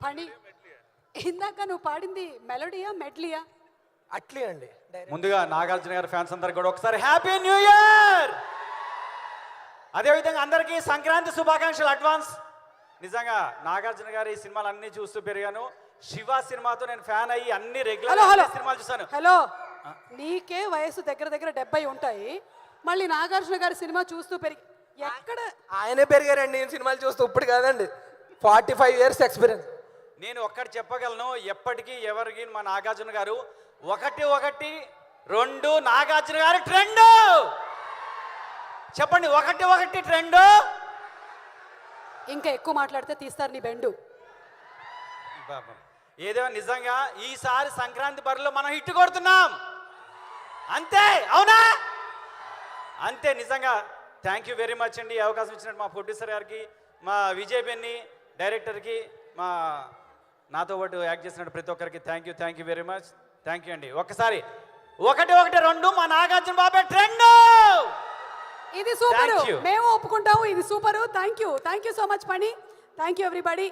పని ఇందాక నువ్వు పాడింది మెలోడియా మెడ్లియా? అట్లీ అండి. ముందుగా నాగార్జున గారి ఫ్యాన్స్ అందరికి కూడా ఒకసారి హ్యాపీ న్యూ ఇయర్. అదేవిధంగా అందరికీ సంక్రాంతి శుభాకాంక్షలు అడ్వాన్స్. నిజంగా నాగార్జున గారి సినిమాలు అన్ని చూస్తూ పెరిగాను. శివ సినిమాతో నేను ఫ్యాన్ అయ్యి అన్ని రెగ్యులర్ సినిమాలు చూసాను. హలో, నీకే వయసు దగ్గర దగ్గర 70 ఉంటాయి, మళ్ళీ నాగార్జున గారి సినిమా చూస్తూ పెరిగి ఎక్కడ? ఆయనే పెరిగారండి నేను సినిమాలు చూస్తూ. ఇప్పుడు కాదండి, 45 years ఎక్స్పీరియన్స్. నేను ఒక్కటి చెప్పగలను, ఎప్పటికీ ఎవరికి మా నాగార్జున గారు 1-1-2 నాగార్జున గారి ట్రెండ్. చెప్పండి, 1-1 ట్రెండ్. ఇంకా ఎక్కువ మాట్లాడితే తీస్తారు నీ బెండు. ఏదో నిజంగా ఈసారి సంక్రాంతి బరిలో మనం హిట్ కొడుతున్నాం అంతే, అవునా? అంతే. నిజంగా థ్యాంక్ యూ వెరీ మచ్ అండి. ఈ అవకాశం ఇచ్చినట్టు మా ప్రొడ్యూసర్ గారికి, మా విజయ్ బెన్ని డైరెక్టర్కి, మా నాతో పాటు యాక్ట్ చేసినట్టు ప్రతి ఒక్కరికి thank you very much. Thank you అండి. ఒక్కసారి 1-1-2 మా నాగార్జున బాబే ట్రెండ్. ఇది సూపర్, మేము ఒప్పుకుంటాము, ఇది super. Thank you so much పని. Thank you everybody.